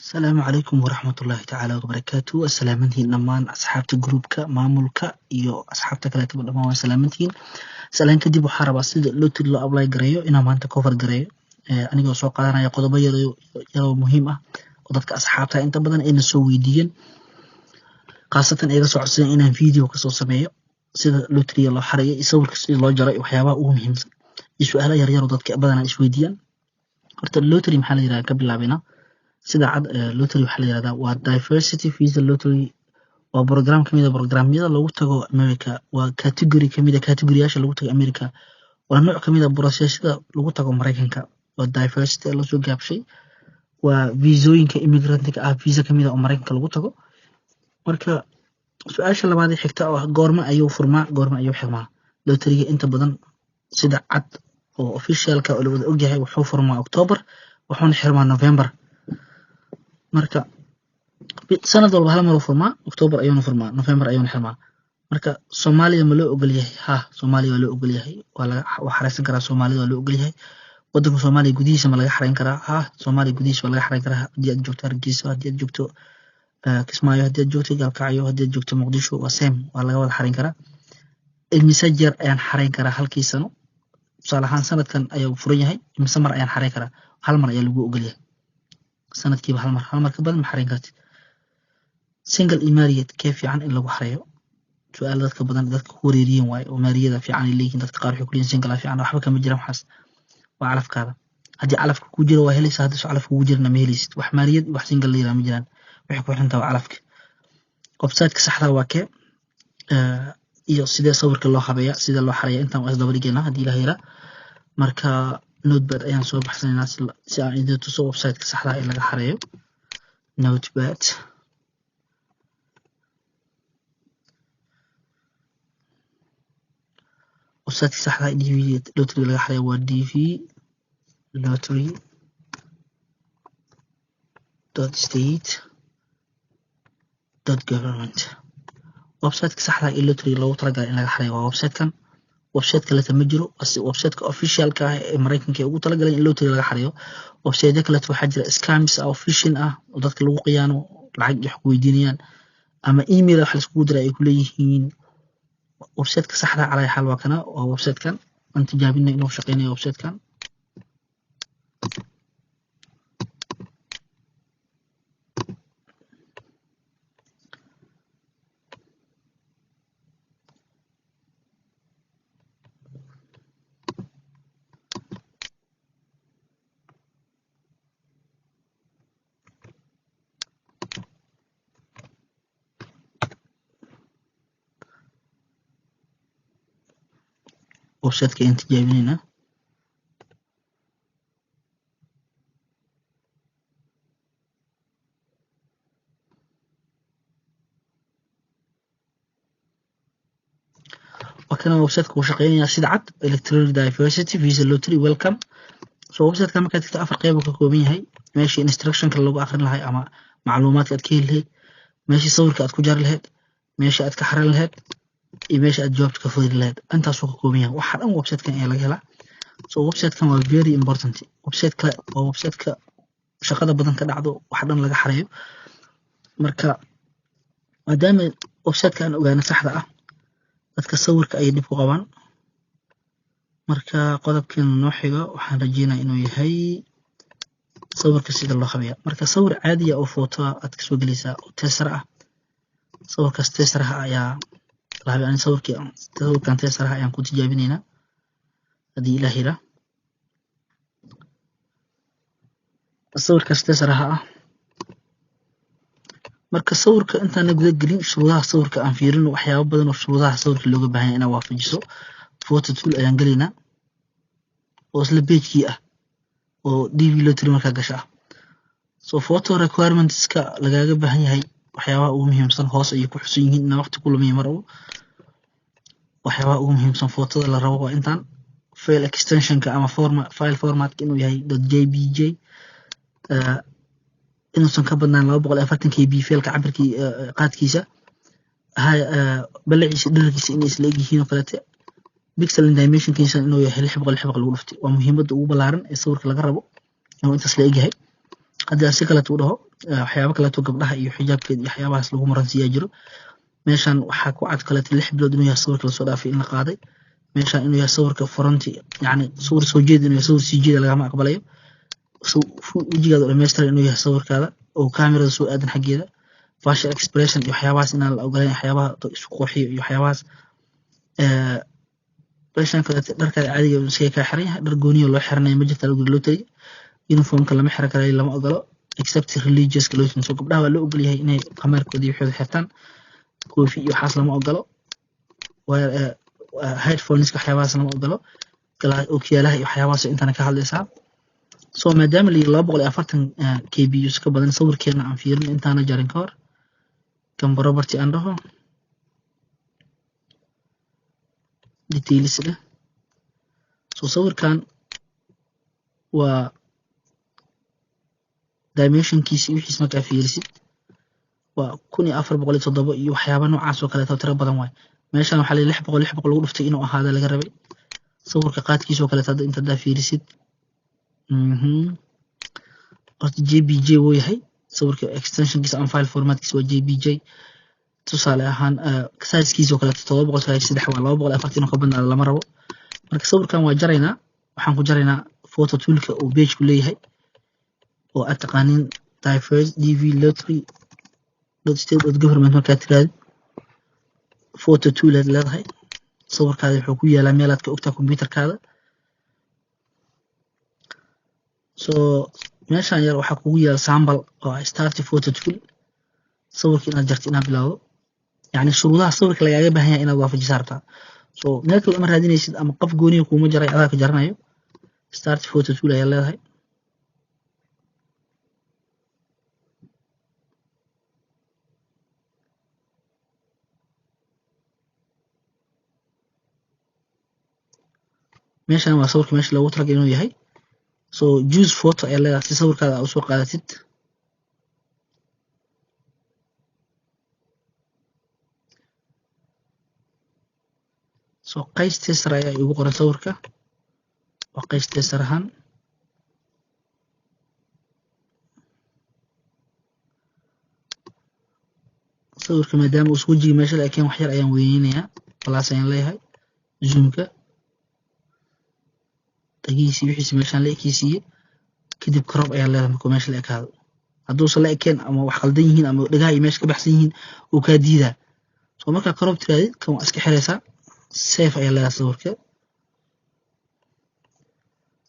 السلام عليكم ورحمة الله تعالى وبركاته. السلامتين نمان أصحابتي جروبك مامولك iyo asxaabta kale tabada dhamaan waa salaamantiin. Salaan kadib waxaa rabaa sida lottery loo apply gareeyo inaan maanta cover gareeyo anigoo soo qaadanaya qodobo yar oo muhiim ah oo dadka asxaabta inta badan ayna soo weydiiyeen qaasatan iga soo codsadeen inaan video ka soo sameeyo sida lottery loo xareeyo iyo sawirka sida loo jaro iyo waxyaabaha ugu muhiimsan iyo su'aalo yar yar oo dadka badan is weydiiyaan. Horta lottery maxaa la yiraahdaa ka bilaabina sida cad lottery waxaa la yiraahdaa waa diversity visa lottery waa program kamid ah programyada lagu tago America waa category kamid ah categoryyaasha lagu tago America waa nooc kamid ah processka lagu tago Mareykanka waa diversity la soo gaabshay waa viisooyinka immigrant-ka ah visa kamid ah oo Mareykanka lagu tago. Marka su'aasha labaad ee xigta oo goorma ayuu furmaa goorma ayuu xirmaa lottery-ga inta badan sida cad oo official-ka oo la wada ogyahay wuxuu furmaa October wuxuuna xirmaa November. Marka sanad walba hal mar uu furmaa October ayuuna furmaa November ayuuna xirmaa. Marka Soomaaliya ma loo ogol yahay Soomaaliya waa loo ogol yahay waa xareysan karaa Soomaaliya waa loo ogol yahay wadanka Soomaaliya gudihiisa ma laga xareyn karaa Soomaaliya gudihiisa waa laga xareyn karaa haddii aad joogto Hargeysa haddii aad joogto Kismaayo haddii aad joogto Galkacyo haddii aad joogto Muqdisho waa same waa laga wada xareyn karaa. Imise jeer ayaan xareyn karaa halkii sano tusaale ahaan sanadkan ayuu furan yahay imise mar ayaan xareyn karaa hal mar ayaa lagu ogol yahay sanadkiiba hal mar ka badan ma xareyn kartid. Single iyo married kee fiican in lagu xareeyo su'aal dadka badan dadka ku wareeriyeen waaye oo married fiican ay leeyihiin dadka qaar waxay ku leeyihiin single fiican waxba kama jiraan waxaas waa calafkaada haddii calafka ku jiro waa helaysaa haddii calafka ku jirna ma helaysid wax married wax single leeyahay ma jiraan waxay ku xirntaa calafka. Website-ka saxda waa kee iyo sidee sawirka loo habeeyaa sida loo xareeyo intaan waa isdaba dhigeynaa haddii la helo. Marka notepad ayaan soo baxsanaynaa si aan idin tuso website-ka saxda ah ee laga xareeyo notepad. website-ka saxda ah DV lottery laga xareeyo waa dvlottery.state.government. website-ka saxda ah ee lottery loogu talagalay in laga xareeyo waa website-kan website kale ma jiro website-ka official-ka ah ee Mareykanka ugu talagalay in lottery laga xareeyo. website-yada kale waxaa jira scams ah oo phishing ah oo dadka lagu qiyaano lacag wax ku weydiinayaan ama email wax la iskugu diray ay ku leeyihiin. website-ka saxda ah calay xal waa kana waa website-kan aan tijaabinay inuu shaqeynayo website-kan. website-ka aan tijaabinayna وكان website-ka uu shaqeynaya sida cad electronic diversity visa lottery welcome. website-ka markaad tagto afar qayb uu ka kooban yahay meeshii instruction-ka lagu akhrin lahaa ama macluumaadka aad ka heli lahayd meeshii sawirka aad ku jari lahayd meeshii aad ka xareyn lahayd iyo meeshii aad jawaabta ka furi lahayd intaas uu ka kooban yahay waxa dhan website-kan ayaa laga helaa. website-kan waa very important website-ka waa website-ka shaqada badan ka dhacdo wax dhan laga xareeyo. Marka maadaama website-ka aan ogaano saxda ah dadka sawirka ay dib ku qabaan. Marka qodobkan noo xigo waxaan rajeynayaa inuu yahay sawirka sida loo habeeyo. Marka sawir caadi ah oo photo aad ka soo galaysaa oo tester ah sawirkaas tester ah ayaa la habeeyay sawirkan tester ah ayaan ku tijaabinaynaa haddii la helo sawirkaas tester ah. marka sawirka intaan gudaha gelin shuruudaha sawirka aan fiirino waxyaabo badan oo shuruudaha sawirka looga baahan yahay inaad waafajiso photo tool ayaan galeynaa oo isla page-kii ah oo DV lottery markaa gasha photo requirements-ka lagaaga baahan yahay waxyaabaha ugu muhiimsan hoos ayay ku xusan yihiin in waqti ku lumiyo mar walba. waxyaabaha ugu muhiimsan photada la rabo waa intaan file extension-ka ama file format-ka inuu yahay .jpg inuusan ka badnaan 240 KB failka cabirkii qaadkiisa balaciisa dhererkiisa inay isla eg yihiin oo kaleete pixel dimension-kiisa inuu yahay 600 lagu dhuftay waa muhiimadda ugu ballaaran ee sawirka laga rabo inuu intaas la eg yahay. haddii aan si kale u dhaho waxyaabo kaleeto gabdhaha iyo xijaabkeeda iyo waxyaabahaas lagu maransiiyaa jiro. meeshan waxaa ku cad kaleeto 6 bilood inuu yahay sawirka lasoo dhaafay in la qaaday. meeshan inuu yahay sawirka fronti, yacni sawir soo jeed inuu yahay, sawir sii jeeda lagama aqbalayo. wejigaada oo dhammaystiran inuu yahay sawirkaada oo kaamirada soo aadan xaggeeda. facial expression iyo waxyaabahaas inaan la ogolayn, waxyaabaha isu qurxiyo iyo waxyaabahaas. meeshan kaleeto dharkaada caadiga ah iskaga kaa xiran yahay, dhar gooniyo loo xiranayo ma jirta, guri loo tagay. uniformka lama xiran karayo, lama ogolo except religious clothing. so gabdhaha waa loo ogol yahay inay qamaarkooda iyo waxooda xirtaan. koofi iyo waxaas lama ogolo. headphoneska waxyaabahaas lama ogolo. ookiyaalaha iyo waxyaabahaas intana ka hadlaysaa. so maadaama la yiri 240 kbus ka badan, sawirkeena aan fiirin intaana jarin ka hor kan property aan dhaho details leh. so sawirkan waa dimensionkiisa wixiis markaa fiirisid waa 1407 iyo waxyaabo noocaas oo kale tiro badan waay. meeshan waxaa la 600 lagu dhuftay inuu ahaado laga rabay. sawirka qaadkiisa oo kale hadda inta daa fiirisid horta JPG wuu yahay sawirka, extensionkiisa ama file formatkiisa waa JPG. tusaale ahaan sizekiisa oo kale 793 waa 240 inuu ka badnaado lama rabo. marka sawirkan waa jaraynaa, waxaan ku jaraynaa photo toolka oo page ku leeyahay oo aad taqaaniin diverse dv lottery.state.government. markaad tiraahdo photo tool aad leedahay, sawirkaada wuxuu ku yaalaa meel aad ka ogtaa computerkaada. so meeshan yar waxaa kugu yaal sample oo start photo tool. sawirka inaad jarto inaad bilowdo, yacni shuruudaha sawirka lagaaga baahan yahay inaad waafajisaa rabtaa. so meel kale ma raadinaysid ama qof gooniya kuuma jaray, adaa ka jaranayo. start photo tool ayaa leedahay. meeshan waa sawirka meesha loogu talagalay inuu yahay. so choose photo ayaa leedahay si sawirkaada aad usoo qaadatid. so qays teesar ayaa igu qoran sawirka, waa qays teesar ahaan. sawirka maadaama uu isku wajiga meesha laakiin wax yar ayaan weyneynayaa, plus ayaan leeyahay. zoomka dhagihiisii wixiisi meeshaan la ekeysiiye, kadib crop ayaa leedahay markuu meesha la ekaado. hadduusan la ekeen ama wax qaldan yihiin ama dhagaha iyo meesha ka baxsan yihiin uu kaa diidaa. so markaa crop tiraadid kan waa iska xiraysaa, safe ayaa leedahay sawirka.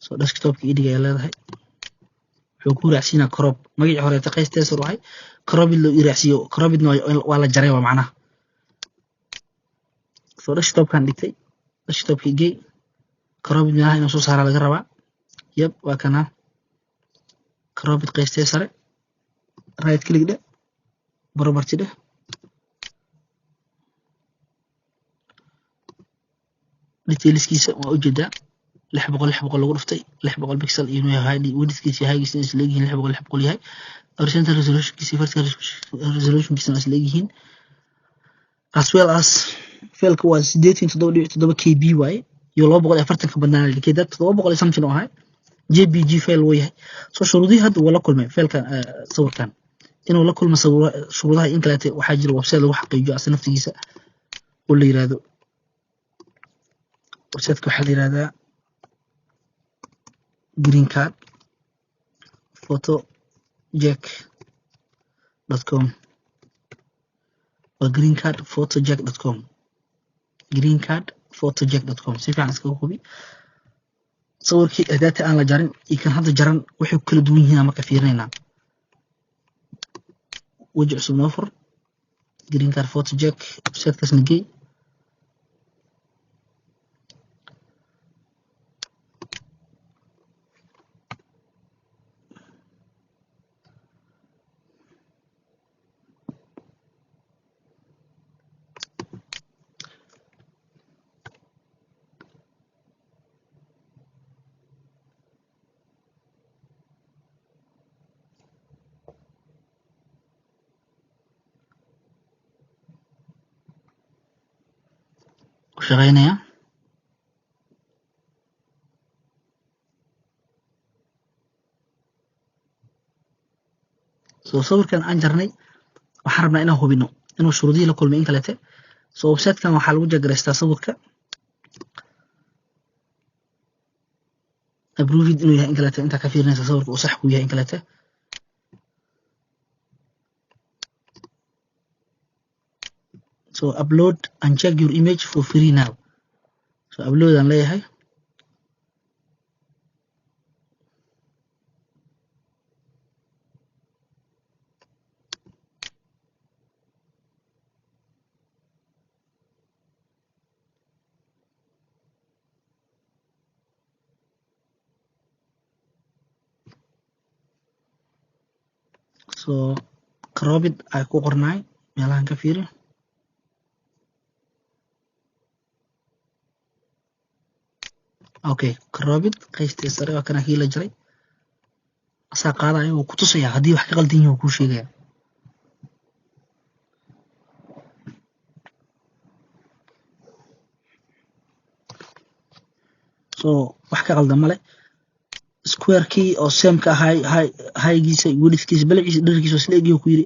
so desktopka idig ayaa leedahay, wuxuu ku raacsiinaa crop. magacii horeeta qays teesar wahay, cropid loo iraacsiiyo, cropidna waa la jaray waa macnaha. so desktopkan dhigtay, desktopka igey, cropid meelaha inuu soo saaraa laga rabaa. yep waa kana cropid qays teesare. right click dheh, property dheh, detailskiisa waa ujeedaa 600 lagu dhuftay 600 pixel iyo inuu yahay widthkiisa highgiisa is leeyihiin 600 yahay. horizontal resolutionkiisa vertical resolutionkiisa is leeyihiin. as well as failka waa 87.7 kb waaye iyo 240 ka badnaan dhigay 700 something oo ahay JPG file wuu yahay. so shuruudihii hadda wala kulmay failka sawirkan inuu la kulmo shuruudaha in kale waxaa jira website lagu xaqiijiyo asna naftigiisa oo la yiraahdo website-ka waxaa la yiraahdaa green card photojack.com waa green card photojack.com green card photojack.com. si fiican iskaga hubi sawirkii data aan la jarin iyo kan hadda jaran waxay ku kala duwan yihiin marka fiirinaynaa. weji cusub noo fur, green card photojack website-kaas nagey. shaqeynaya. soo sawirkan aan jarnay waxaan rabnaa inaan hubino inuu shuruudihii la kulmay in kalete. So website-kan waxaa lagu jagaraystaa sawirka approved inuu yahay in kalete, intaa ka fiirinaysa sawirka uu sax ku yahay in kalete. So upload and check your image for free now. So upload aan leeyahay. So cropped ay ku qornay meelahan ka fiiri. Okay, cropped qaybtii sare waa kana kii la jaray. Asaa qaadaya wuu ku tusaya haddii wax ka qaldan yihiin wuu kuu sheegaya. So wax ka qaldan male. Square key oo same ka highgiisa widthkiisa balciisa dhererkiisa isla eegyo ku yiri.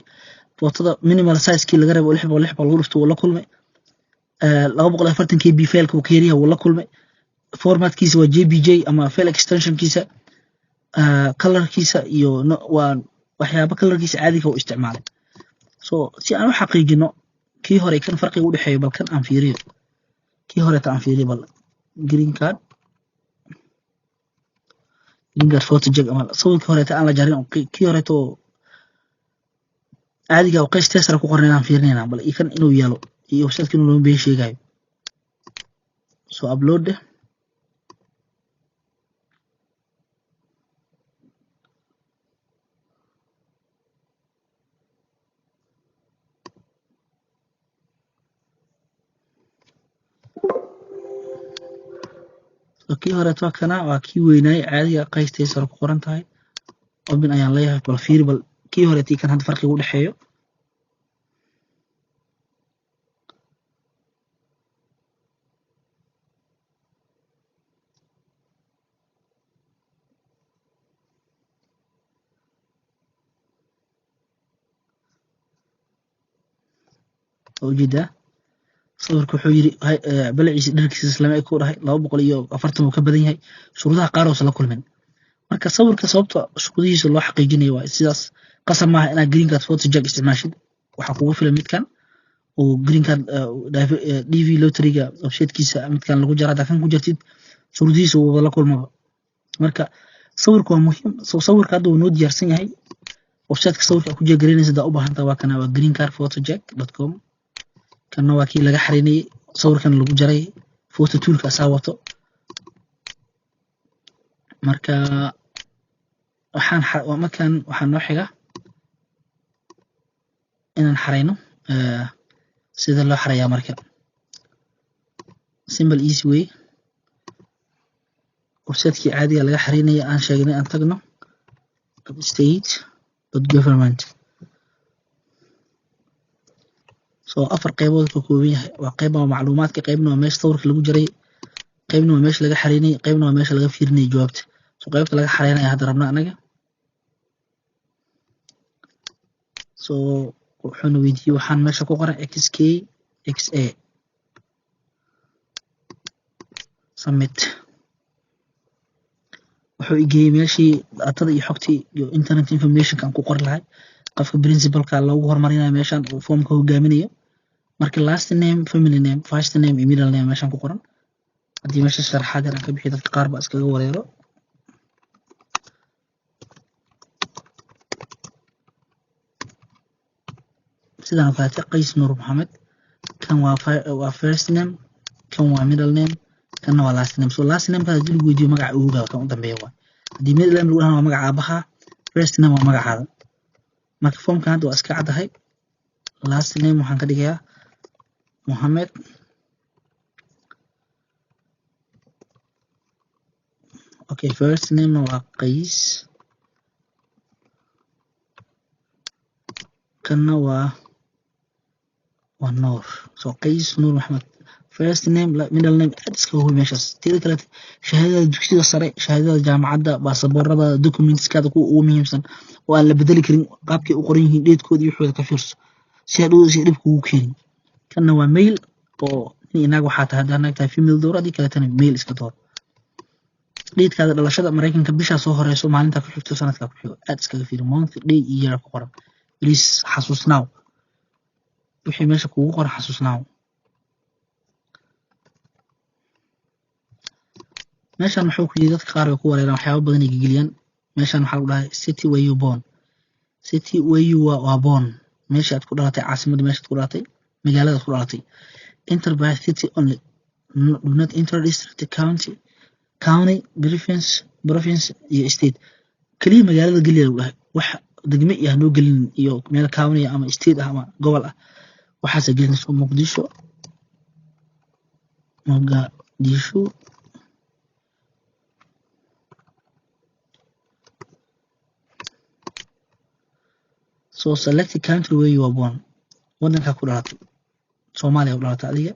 Footada minimal size kii laga rabo 6 lagu dhufto wuu la kulmay. 240 KB file ka uu kariya wuu la kulmay. Formatkiisa waa JPG ama file extension kiisa. Colorkiisa iyo waa waxyaabo colorkiisa caadiga uu isticmaalay. So si aan u xaqiijino kii hore kan farqiga u dhaxeeyo bal kan aan fiiriyo. Kii hore ta aan fiiriyo bal green card photo jag ama sawirkii hore ta aan la jarin kii hore to caadiga oo qays test ku qornay aan fiirinayna bal ikan inuu yeelo iyo website-kan inuu been sheegayo. So upload kii hore to kana waa kii weynay caadiga qays test ku qoran tahay. Open ayaan leeyahay bal fiir bal kii hore tii kan had farqiga u dhaxeeyo. وجده sawirku wuxuu yiri balciisa dhererkiisa islaam ay ku dhahay 240 uu ka badan yahay shuruudaha qaar oo la kulmeen. Marka sawirka sababta shuruudihiisa loo xaqiijinayo waa sidaas qasab maaha inaad green card photo jag isticmaashid. Waxa kugu filan midkan oo green card DV lottery-ga website-kiisa midkan lagu jarada kan ku jirtid shuruudihiisa uu la kulmo. Marka sawirku waa muhiim. Sawirka hadda uu noo diyaarsan yahay website-ka sawirka ku jagareynaysa u baahan tahay waa kana waa greencardphotojag.com. kana waa kii laga xariinay sawirkan lagu jaray photo toolka asaa wato. Marka waxaan noo xiga inaan xareyno sida loo xareeyaa marka simple easy way website-kii caadiga laga xariinay aan sheegnay aan tagno state.government. So afar qaybood ka kooban yahay waa qayb macluumaadka qaybna waa meesha sawirka lagu jaray qaybna waa meesha laga xariinay qaybna waa meesha laga fiirinay jawaabta. So qaybta laga xariinay hadda rabna anaga. So wuxuu weydiiyay waxaan meesha ku qoran XKXA submit. wuxuu igeeyay meeshii data iyo xogtii iyo internet information kan ku qor lahay qofka principal-ka loogu hormarinayo meeshan uu form-ka hogaaminayo. Marka last name, family name, first name iyo middle name meeshan ku qoran. Haddii meesha sharaxaad aan ka bixi dadka qaar ba iskaga wareero. sidaan oo kale Qays Nuur Maxamed kan waa first name, kan waa middle name, kan waa last name. So last name ka hadii lagu weydiiyo magaca ugu kan u dambeeyo waa. Haddii middle name lagu dhaho waa magaca aabaha, first name waa magacaada. Marka form-kan hadda waa iska cadahay. Last name waxaan ka dhigayaa Mohamed. Okay, first name waa Qays. Kanna waa Nuur. So Qays Nuur Maxamed. first name middle name aad iska hubi meeshaas teeda kale shahaadada dugsiga sare shahaadada jaamacadda baasaboorada documentskaada kuwa ugu muhiimsan oo aan la bedeli karin qaabkay u qoran yihiin dheedkooda iyo waxooda ka fiirso si aad si dhib kugu keenin kana waa mail oo inaag waxaa tahay haddii naag tahay female door haddii kaletana mail iska door dheedkaada dhalashada Mareykanka bisha soo horeyso maalinta ku xigto sanadka ku xigo aad iskaga fiiri month day iyo year ku qoran please xasuusnaaw wixii meesha kugu qoran xasuusnaaw meeshan wuxuu ku yiri dadka qaar ay ku wareeraan waxyaabo badan ay geliyaan meeshan waxa uu dhahay city where you born city where you were born meesha aad ku dhalatay caasimadda meesha aad ku dhalatay magaalada ku dhalatay enter by city only do not enter district county province iyo state kaliya magaalada geliya uu dhahay wax degme iyo hanoo gelin iyo meel county ama state ama gobol ah waxaas gelinayso Muqdisho so select the country where you were born wadanka ku dhalatay Soomaaliya ku dhalatay adiga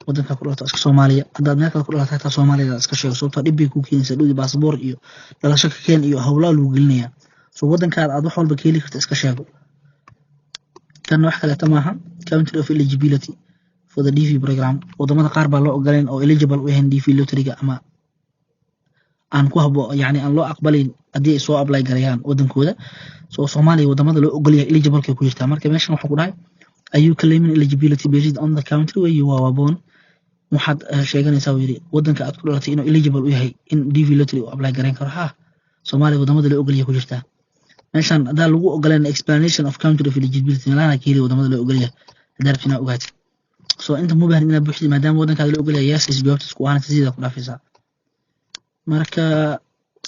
wadanka ku dhalatay iska Soomaaliya hadaad meel kale ku dhalatay ta Soomaaliya iska sheego sababtoo dib bay ku keenaysaa dhudi baasaboor iyo dhalasho ka keen iyo hawla lagu gelinaya so wadankaada aad wax walba ka heli karto iska sheego tan wax kale tamaha country of eligibility for the DV program wadamada qaar baa loo ogoleen oo eligible u yahay DV lottery-ga ama aan ku habo yani aan loo aqbalin hadii ay soo apply gareeyaan wadankooda so Soomaaliya wadamada loo ogol yahay eligible ka ku jirta marka meeshan waxa ku dhahay are you claiming eligibility based on the country where you were born waxaad sheeganaysaa wiri wadanka aad ku dhalatay inuu eligible u yahay in DV lottery u apply gareyn karo ha Soomaaliya wadamada loo ogol yahay ku jirta meeshan hadaa lagu ogolaan explanation of country of eligibility lana keenay wadamada loo ogol yahay hadaa ogaatay so inta mubaahan inaad buuxid maadaama wadankaada loo ogol yahay yes is jawaabta isku ahaan sida ku dhaafaysaa marka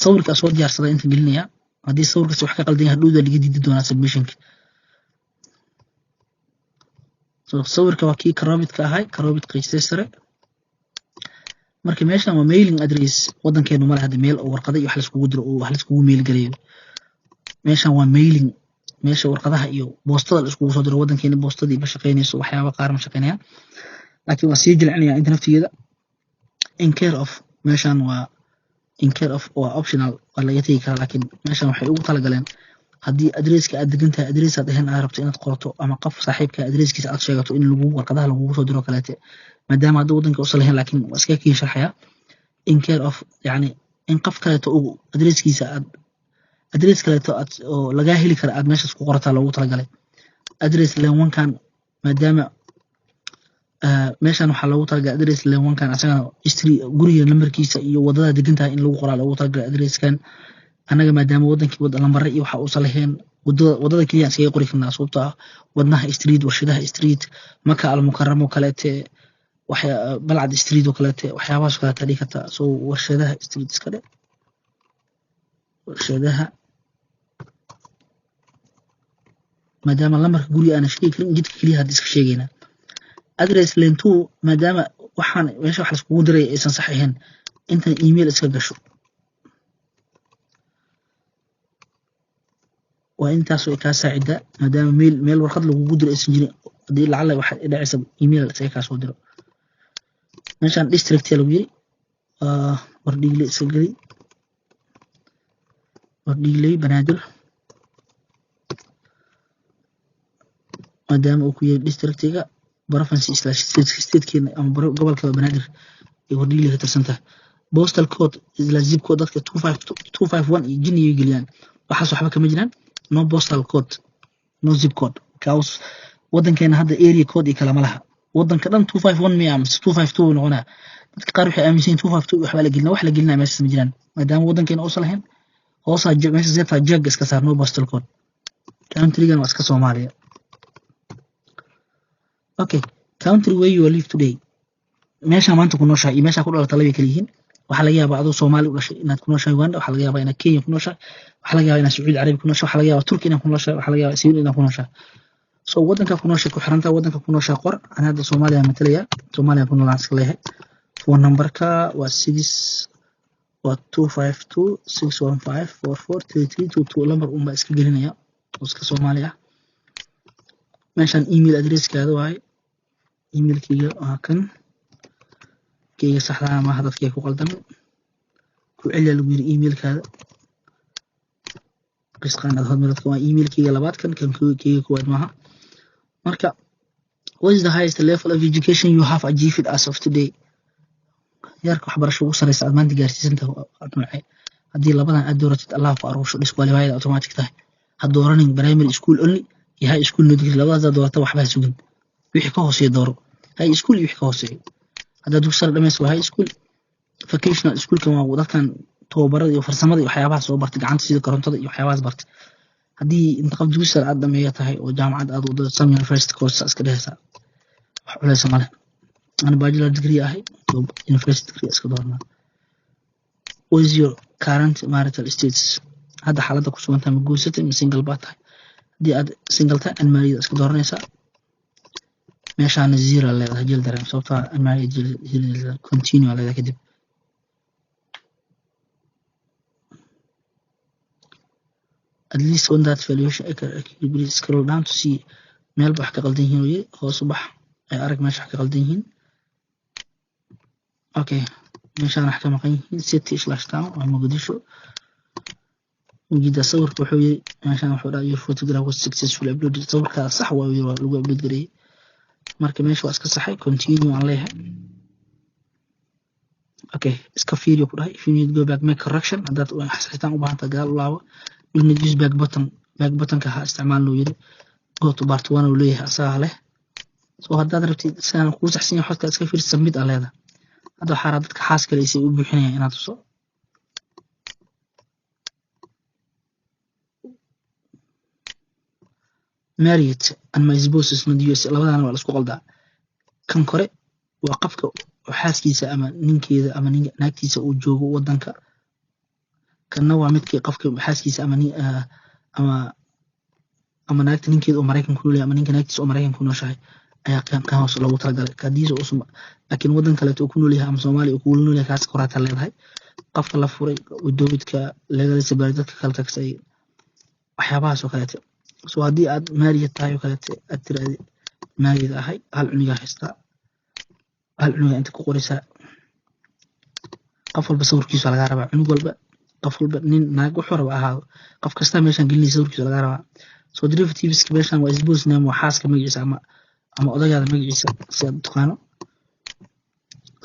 sawirka soo diyaarsaday inta gelinaya hadii sawirkaas wax ka qaldan yahay dhowda laga diidi doona submission so sawirka waa kii karoobidka ahay karoobid qiistay sare marka meeshan waa mailing address wadankeenu ma laha mail oo warqado iyo wax la iskugu diro oo wax la iskugu mail gareeyo meeshan waa mailing meesha warqadaha iyo boostada la iskugu soo diro wadankeena boostadii ba shaqeynayso waxyaabo qaar ma shaqeynayaan laakiin waa sii jilcinaya inta naftigeeda in care of meeshan waa in care of waa optional waa laga tagi karaa laakiin meeshan waxay ugu tala galeen haddii adresska aad degantahay adres aad ahayn aad rabto inaad qorato ama qof saaxiibka adreskiisa aad sheegato in lagu warqadaha lagu soo diro kaleete maadaama aad wadanka u salahayn laakiin waa iska kii sharxaya in care of yani in qof kaleeto uu adreskiisa aad adres kaleeto aad oo laga heli kara aad meeshaas ku qorataa loogu tala galay adres lewankan maadaama meeshan waxa loogu talagalay adres lewankan asagana history guriga numberkiisa iyo wadada degantahay in lagu qoraa loogu talagalay adreskan anaga maadaama wadankii wada lambar iyo waxa uu salahayn wadada kaliya iskaga qori karnaa sababtoo ah wadnaha street warshadaha street Maka al Mukarramo kaleete waxa balcad street oo kaleete waxyaabahaas kaleete dhigi kartaa soo warshadaha street iska dhe warshadaha maadaama lambarka guriga aan sheegi karin jidka kaliya hadda iska sheegayna address line 2 maadaama waxaan meesha wax la iskugu diray aysan sax ahayn inta email iska gasho waa intaas oo ka saacida maadaama mail warqad lagu diro aysan jirin hadii lacala waxa dhacaysa email iska ka soo diro meeshan district lagu yiri wardhigle iska gali wardhigle banaadir maadaama uu ku yahay districtiga province/state-keena ama gobolka banaadir ee wardhigle ka tirsantahay postal code isla zip code dadka 251 iyo jiniyo geliyaan waxaas waxba kama jiraan no postal code no zip code kaas wadankeena hadda area code kala ma laha wadanka dhan 251 miya 252 noqonaa dadka qaar waxay aaminsan 252 waxba la gelina wax la gelina meesha ma jiraan maadaama wadankeena oo salahayn hoosa meesha zeeta jag iska saar no postal code country-gan waa iska Soomaaliya okay country where you live today meesha maanta ku nooshahay meesha ku dhalatay laba kala yihiin waxa laga yaabaa adoo Soomaali u dhashay inaad ku nooshahay Uganda waxa laga yaabaa inaad Kenya ku nooshahay waxa laga yaabaa inaad Saudi Arabia ku nooshahay waxa laga yaabaa Turkiga inaad ku nooshahay waxa laga yaabaa Syria inaad ku nooshahay so wadanka ku nooshahay ku xiranta wadanka ku nooshahay qor ana hadda Soomaaliya matalaya Soomaaliya ku noolaa iska leeyahay phone number-ka waa 25261544332 lambar umba iska gelinaya oo iska Soomaaliya meeshan email address-kaada waay emailkayga waa kan kayga saxda maaha dadkay ku qaldan ku celiya lagu yiri emailkaada risqaan aad hotmail.com waa emailkayga labaad kan kayga koowaad maaha marka what is the highest level of education you have achieved as of today yarka waxbarasho ugu sareysa aad maanta gaarsiisantahay waa noocee haddii labadan aad dooratid allah ku aruursho disqualified automatic tahay ha dooranin primary school only iyo high school no degree labadaas aad doorata waxba ha sugin wixii ka hooseeya dooro high school iyo wixii ka hooseeya haddaad dugsi sare dhamayso waa high school vocational schoolkan waa dadkan tababarada iyo farsamada iyo waxyaabaha soo bartay gacanta sida korontada iyo waxyaabahaas bartay haddii inta qof dugsi sare aad dhameeya tahay oo jaamacad aad wado some university course iska dhehaysaa wax culeysa male أنا bachelor degree ahay university degree iska doornaa what is your current marital status hadda xaaladda ku sugan tahay ma guursatay ma single baa tahay haddii aad single tahay unmarried iska dooranaysaa meeshaana zero leedahay jil dareen sababtoo ah unmarried jil continue leedahay kadib at least on that valuation please scroll down to see meel ba wax ka qaldan yihiin weye hoos u bax ay arag meesha wax ka qaldan yihiin okay meeshaan wax ka maqan yihiin city/town waa Muqdisho wajida sawirka wuxuu yiri meeshaan wuxuu dhahay your photograph was successfully uploaded sawirka sax waa yiri waa lagu upload gareeyay marka meesha waa iska saxay continue aan leeyahay okay iska fiiriyo ku dhahay if you need go back make correction hadaad xasitaan u baahan tahay gaal u laabo you need use back button ka ha isticmaal loo yiri go to part 1 oo leeyahay asaga leh soo hadaad rabtid saan ku saxsan yahay xodka iska fiir submit aan leedahay هذا حارة dadka xaaska leh ay u buuxinayaan inaad tuso married and my spouse is not US labadana waa la isku qaldaa kan kore waa qofka xaaskiisa ama ninkeeda ama naagtiisa uu joogo wadanka kana waa midkii qofka xaaskiisa ama naagta ninkeeda oo Mareykanka ku leeyahay ama ninka naagtiisa oo Mareykanka ku nooshahay ayaa kan hoos loogu talagalay kadiisa usum laakiin wadan kale oo ku nool yahay ama Soomaaliya oo ku nool yahay kaas qorata leedahay qofka la furay wadooyinka leedahay sabar dadka kala tagsay waxyaabahaas oo kale soo hadii aad married tahay oo kale aad tiraahdo married ahay hal cuniga haysta hal cuniga inta ku qoraysa qof walba sawirkiisa laga rabaa cunug walba qof walba nin naag wuxuu rabaa ahaado qof kasta meeshan gelinay sawirkiisa laga rabaa soo derivatives meeshan waa spouse name waa xaaska magaciisa ama odagaada magaciisa si aad taqaano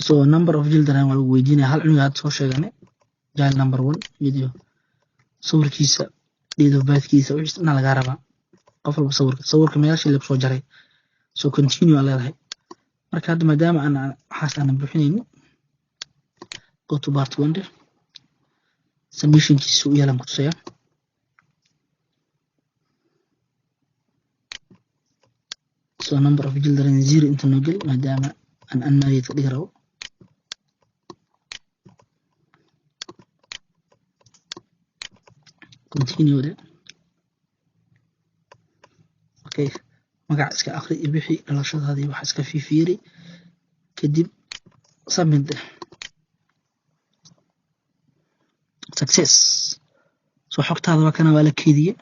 so number of children waa lagu weydiinaya hal cunug aad soo sheeganay child number 1 video sawirkiisa date of birth kiisa wixii laga rabaa qof walba sawirka meeshii lagu soo jaray so continue aan leedahay marka hadda maadaama aan waxaan buuxinayno go to part 1 submission kiisa u yeelan ku tusaya so number of children zero inta noo geli maadaama aan unmarried ka dhigi rabo continue de okay magac iska akhri iyo wixii dhalashadaadii waxa iska fiiri kadib submit success soo xogtaada waa kana waa la keediyay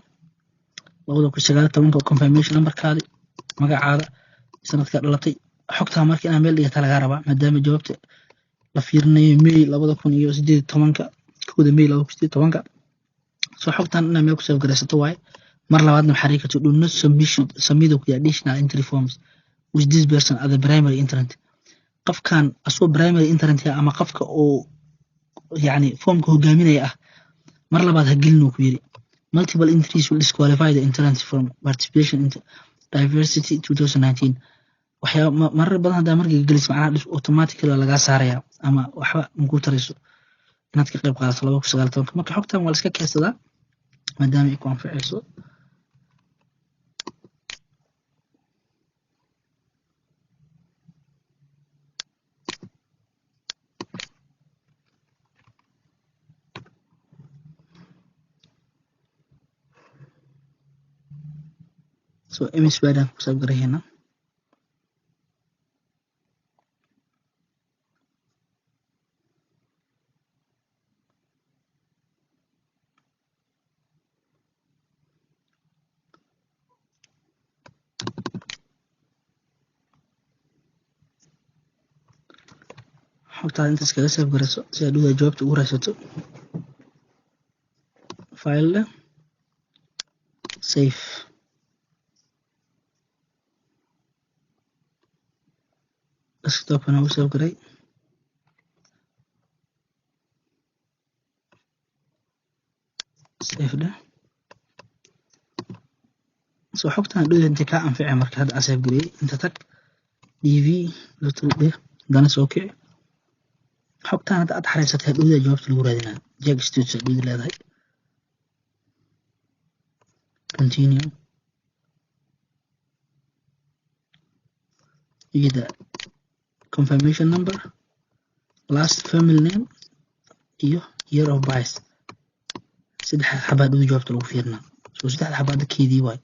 2019 confirmation numberkaadi magacaada sanadka dhalatay xogta markii aan meel dhigata laga rabaa maadaama jawaabta la fiirinayo May 2018 kooda May 2018 soo xogtan inaan meel ku soo garaysato waay mar labaadna xariiqatu do not submit the additional entry forms with this person at the primary internet qofkan asoo primary internet ama qofka oo yani formka hogaaminaya ah mar labaad ha gelin ku yiri multiple entries will disqualify the internet from participation in diversity 2019 waxyaa marar badan hadaa markii gelis macnaha automatically laga saaraya ama waxba ku tarayso inaad ka qayb qaadato 2019 marka xogtan waa la iska keensadaa maadaama ay ku anfacayso so MS Word aan ku soo garayna xogtaada inta iskaga save garayso si aad dhowda jawaabta ugu raadsato file save desktop-kana u save garay save dheh soo xogtaan dhowda inta ka anficay marka hadda aan save garayay inta tag dv lottery dheh dana soo kici xogtaan hadda aad xareysatay dhowda jawaabta lagu raadinaa jag students dhowda leedahay continue ida confirmation number last family name iyo year of birth saddex xabaad dhowda jawaabta lagu fiirnaa soo saddex xabaad keedii waay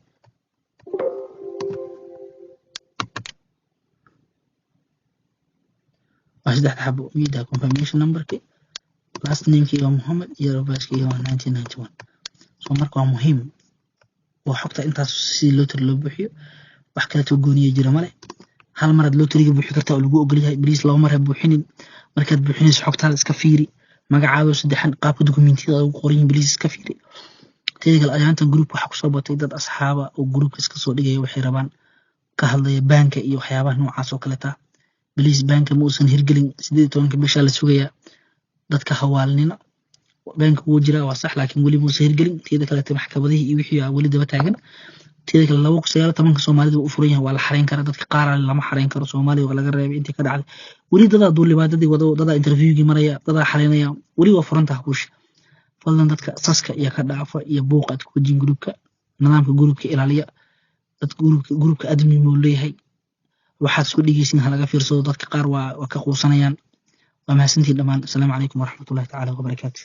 saddex xabo ida confirmation number ki last name ki Muhammad year of birth ki 1991 soo marka waa muhiim waa xogta intaas si lottery loo buuxiyo wax kale oo gooniye jira male hal mar aad lottery buuxi kartaa oo lagu ogol yahay please laba mar ha buuxinin markaad buuxinayso xogtaada iska fiiri magacaada saddexan qaabka dokumentiyada ugu qoran yihiin please iska fiiri teegal ayaantan group waxa ku soo batay dad asxaaba oo groupka iska soo dhigay waxay rabaan ka hadlaya banka iyo waxyaabaha noocaas oo kale taa please banka ma uusan hirgelin 18 bisha la sugayaa dadka hawaalnina banka wuu jiraa waa sax laakiin wali ma uusan hirgelin teeda kale maxkamadaha iyo wixii wali daba taagan teeda kale 2019 Soomaalida u furan yahay waa la xareyn karaa dadka qaar lama xareyn karo Soomaaliya waa laga reebay intii ka dhacday wali dad duulibaadadii wado dad interviewgii maraya dad xareynaya wali waa furan tahay hawsha fadlan dadka saska iyo ka dhaafa iyo buuqad ku jin groupka nidaamka groupka ilaaliya dad groupka admin uu leeyahay waxaad isku dhigeysin halaga fiirsado dadka qaar waa ka quusanayaan waa mahadsantiin dhamaan assalaamu calaykum waraxmatullaahi tacaala wabarakaatuh